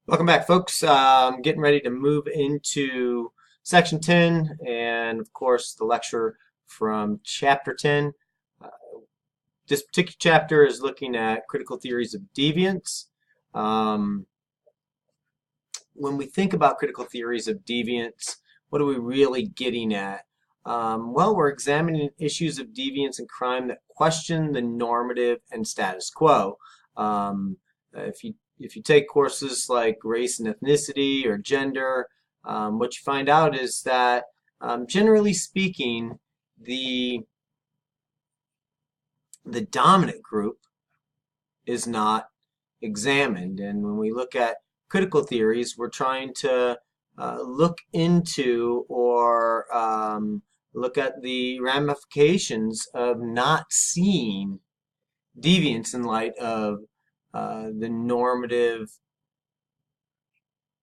Welcome back, folks. Getting ready to move into section 10 and, of course, the lecture from chapter 10. Uh, this particular chapter is looking at critical theories of deviance. Um, when we think about critical theories of deviance, what are we really getting at? Well, we're examining issues of deviance and crime that question the normative and status quo. If you take courses like race and ethnicity or gender, what you find out is that generally speaking, the the dominant group is not examined. And when we look at critical theories, we're trying to look into or look at the ramifications of not seeing deviance in light of the normative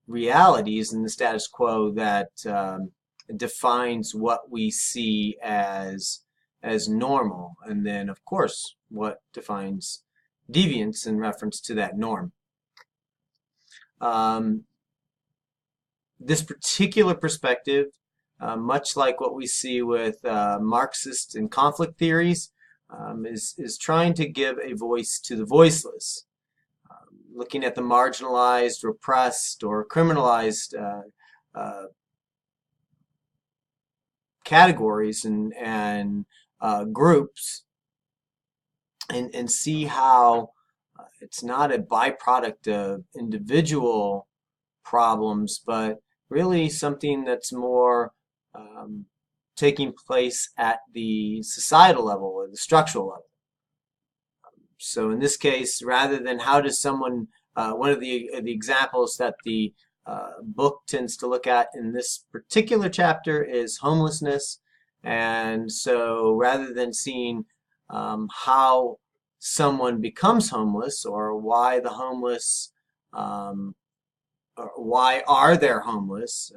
realities and the status quo that defines what we see as normal, and then of course what defines deviance in reference to that norm. Um, this particular perspective, much like what we see with Marxist and conflict theories, is trying to give a voice to the voiceless, looking at the marginalized, repressed, or criminalized categories and groups, and see how it's not a byproduct of individual problems, but really something that's more taking place at the societal level or the structural level. So in this case, rather than how does someone, one of the examples that the book tends to look at in this particular chapter is homelessness. And so rather than seeing how someone becomes homeless or why the homeless, or why are they homeless,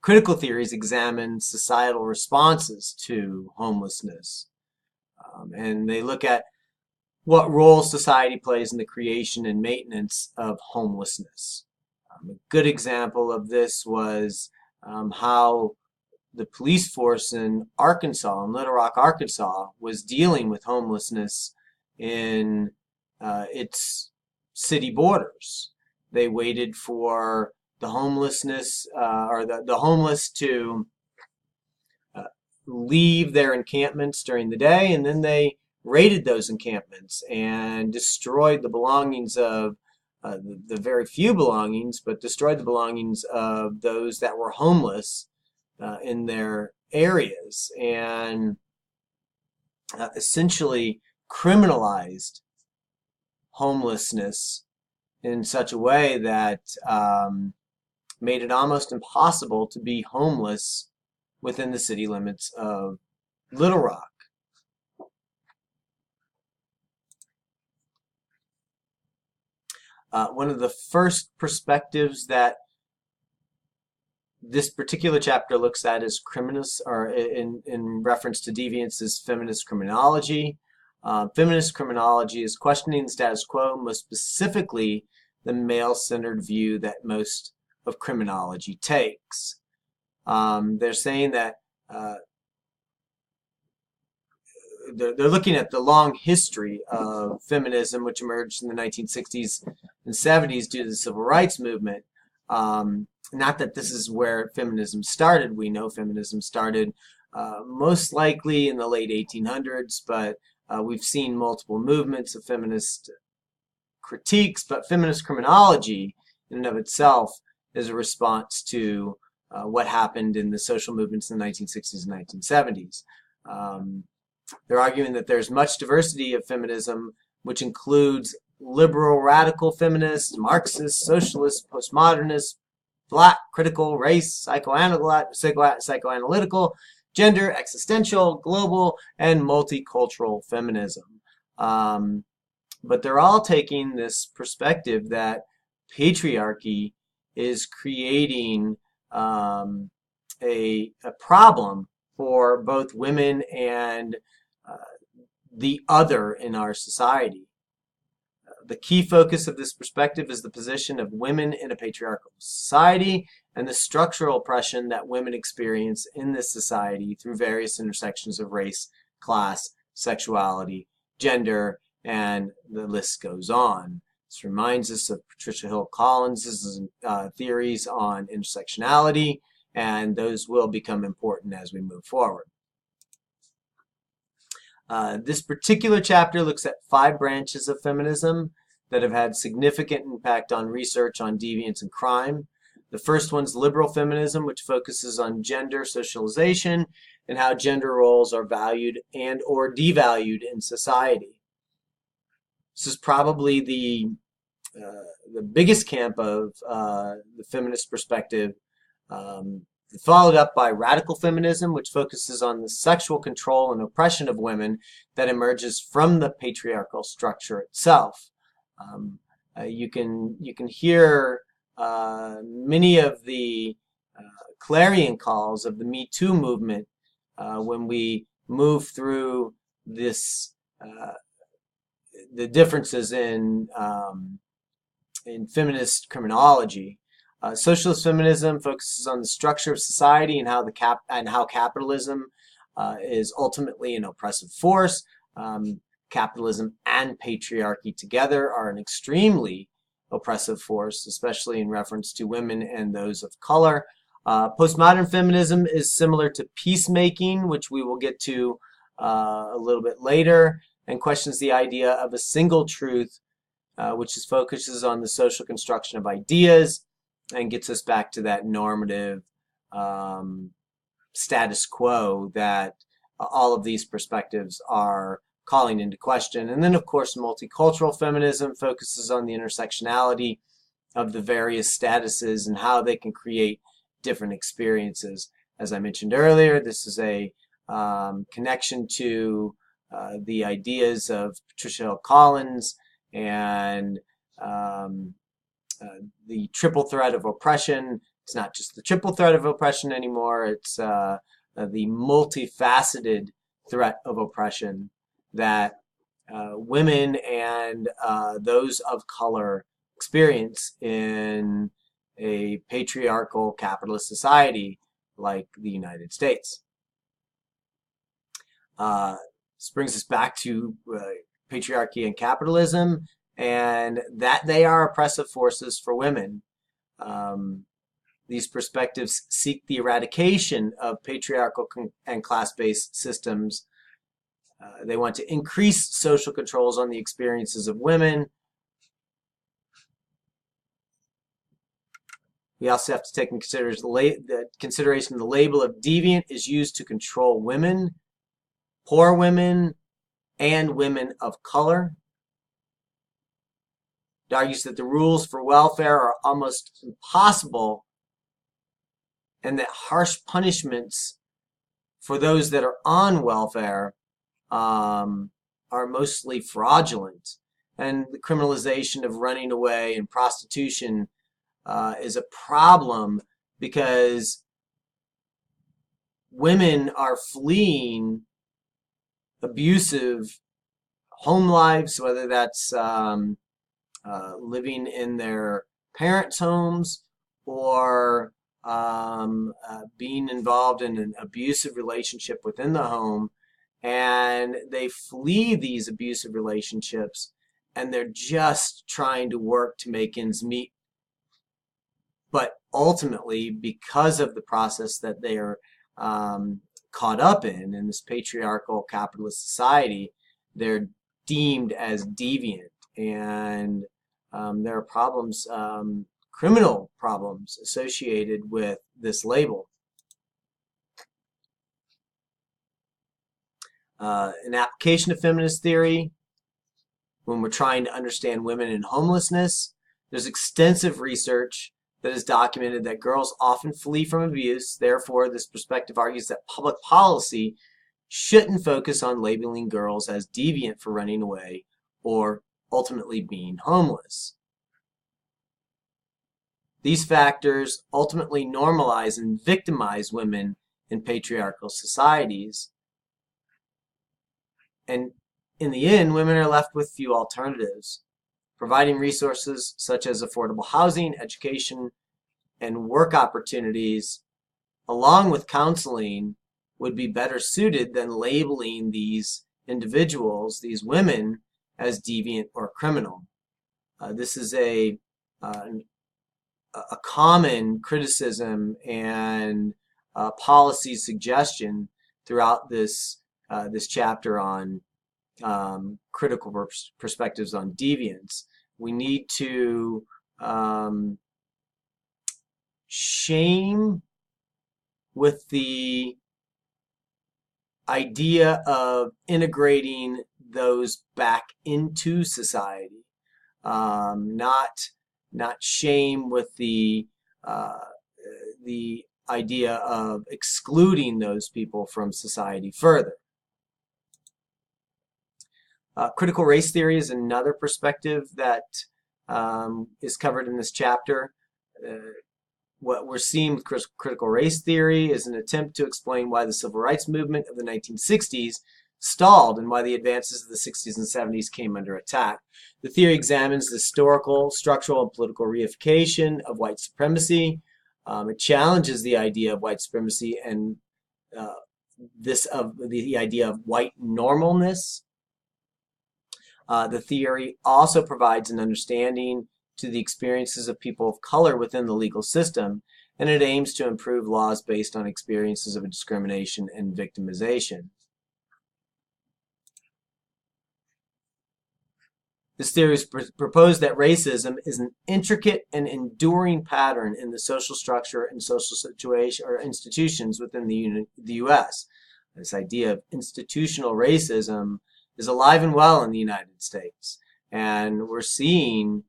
critical theories examine societal responses to homelessness. And they look at what role society plays in the creation and maintenance of homelessness. A good example of this was how the police force in Arkansas, in Little Rock, Arkansas, was dealing with homelessness in its city borders. They waited for the homelessness or the homeless to leave their encampments during the day, and then they raided those encampments and destroyed the belongings of the very few belongings, but destroyed the belongings of those that were homeless in their areas, and essentially criminalized homelessness in such a way that made it almost impossible to be homeless within the city limits of Little Rock. One of the first perspectives that this particular chapter looks at is or in reference to deviance, is feminist criminology. Feminist criminology is questioning the status quo, most specifically the male-centered view that most of criminology takes. They're saying that they're looking at the long history of feminism, which emerged in the 1960s and 70s due to the civil rights movement. Not that this is where feminism started. We know feminism started most likely in the late 1800s, but we've seen multiple movements of feminist critiques. But feminist criminology, in and of itself, is a response to what happened in the social movements in the 1960s and 1970s. They're arguing that there's much diversity of feminism, which includes liberal radical feminists, Marxists, socialists, postmodernists, black, critical, race, psychoanalytical, gender, existential, global, and multicultural feminism. But they're all taking this perspective that patriarchy is creating a problem for both women and the other in our society. The key focus of this perspective is the position of women in a patriarchal society and the structural oppression that women experience in this society through various intersections of race, class, sexuality, gender, and the list goes on. This reminds us of Patricia Hill Collins' theories on intersectionality, and those will become important as we move forward. This particular chapter looks at 5 branches of feminism that have had significant impact on research on deviance and crime. The first one's liberal feminism, which focuses on gender socialization and how gender roles are valued and or devalued in society. This is probably the biggest camp of the feminist perspective, followed up by radical feminism, which focuses on the sexual control and oppression of women that emerges from the patriarchal structure itself. You can hear many of the clarion calls of the Me Too movement when we move through this the differences in feminist criminology. Socialist feminism focuses on the structure of society and how capitalism is ultimately an oppressive force. Capitalism and patriarchy together are an extremely oppressive force, especially in reference to women and those of color. Postmodern feminism is similar to peacemaking, which we will get to a little bit later, and questions the idea of a single truth, which focuses on the social construction of ideas and gets us back to that normative status quo that all of these perspectives are calling into question. And then, of course, multicultural feminism focuses on the intersectionality of the various statuses and how they can create different experiences. As I mentioned earlier, this is a connection to the ideas of Patricia Hill Collins and the triple threat of oppression. It's not just the triple threat of oppression anymore. It's the multifaceted threat of oppression that women and those of color experience in a patriarchal capitalist society like the United States. This brings us back to patriarchy and capitalism, and that they are oppressive forces for women. These perspectives seek the eradication of patriarchal and class-based systems. They want to increase social controls on the experiences of women. We also have to take into consideration the label of deviant is used to control women, poor women, and women of color. It argues that the rules for welfare are almost impossible and that harsh punishments for those that are on welfare are mostly fraudulent. And the criminalization of running away and prostitution is a problem because women are fleeing abusive home lives, whether that's living in their parents' homes or being involved in an abusive relationship within the home, and they flee these abusive relationships and they're just trying to work to make ends meet. But ultimately, because of the process that they are caught up in this patriarchal capitalist society, they're deemed as deviant, and there are problems, criminal problems associated with this label. An application of feminist theory, when we're trying to understand women in homelessness, there's extensive research that has documented that girls often flee from abuse. Therefore, this perspective argues that public policy shouldn't focus on labeling girls as deviant for running away or ultimately being homeless. These factors ultimately normalize and victimize women in patriarchal societies. And in the end, women are left with few alternatives. Providing resources such as affordable housing, education, and work opportunities, along with counseling, would be better suited than labeling these individuals, these women, as deviant or criminal. This is a common criticism and policy suggestion throughout this chapter on critical perspectives on deviance. We need to shame with the idea of integrating those back into society, not shame with the idea of excluding those people from society further. Critical race theory is another perspective that is covered in this chapter. What we're seeing with critical race theory is an attempt to explain why the civil rights movement of the 1960s stalled and why the advances of the 60s and 70s came under attack. The theory examines the historical, structural, and political reification of white supremacy. It challenges the idea of white supremacy and the idea of white normalness. The theory also provides an understanding to the experiences of people of color within the legal system, and it aims to improve laws based on experiences of discrimination and victimization. This theory proposed that racism is an intricate and enduring pattern in the social structure and social situation or institutions within the U.S. This idea of institutional racism is alive and well in the United States, and we're seeing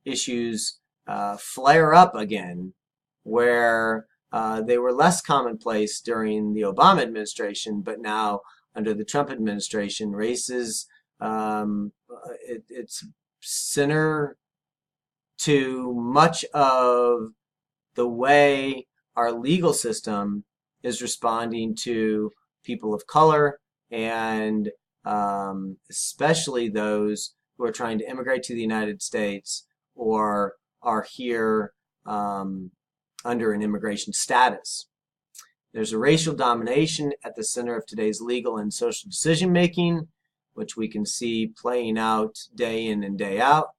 issues flare up again where they were less commonplace during the Obama administration, but now under the Trump administration, races it's center to much of the way our legal system is responding to people of color, and especially those who are trying to immigrate to the United States or are here under an immigration status. There's a racial domination at the center of today's legal and social decision making, which we can see playing out day in and day out.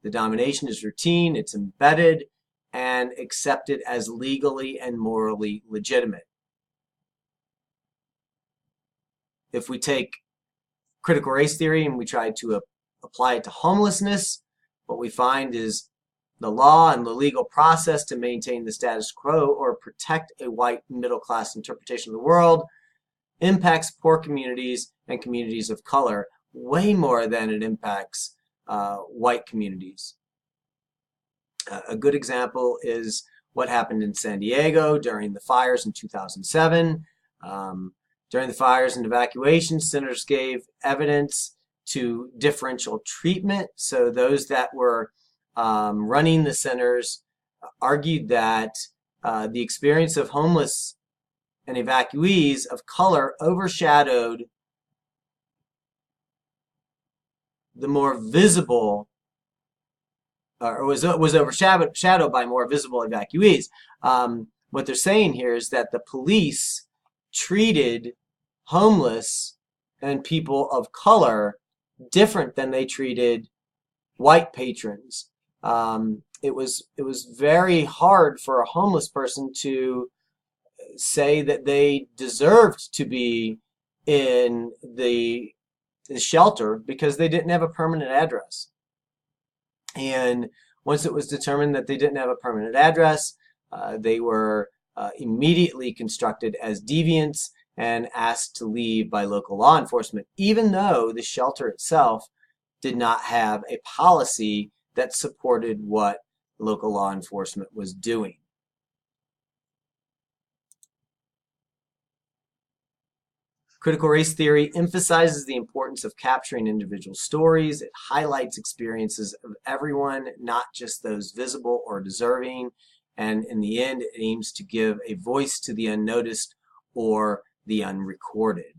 The domination is routine, it's embedded, and accepted as legally and morally legitimate. If we take critical race theory and we try to apply it to homelessness, what we find is the law and the legal process to maintain the status quo or protect a white middle-class interpretation of the world impacts poor communities and communities of color way more than it impacts white communities. A good example is what happened in San Diego during the fires in 2007. During the fires and evacuations, senators gave evidence to differential treatment. So those that were running the centers argued that the experience of homeless and evacuees of color overshadowed the more visible, or was overshadowed by more visible evacuees. What they're saying here is that the police treated homeless and people of color different than they treated white patrons. It was very hard for a homeless person to say that they deserved to be in the shelter because they didn't have a permanent address. And once it was determined that they didn't have a permanent address, they were immediately constructed as deviants and asked to leave by local law enforcement, even though the shelter itself did not have a policy that supported what local law enforcement was doing. Critical race theory emphasizes the importance of capturing individual stories. It highlights experiences of everyone, not just those visible or deserving. And in the end, it aims to give a voice to the unnoticed or the unrecorded.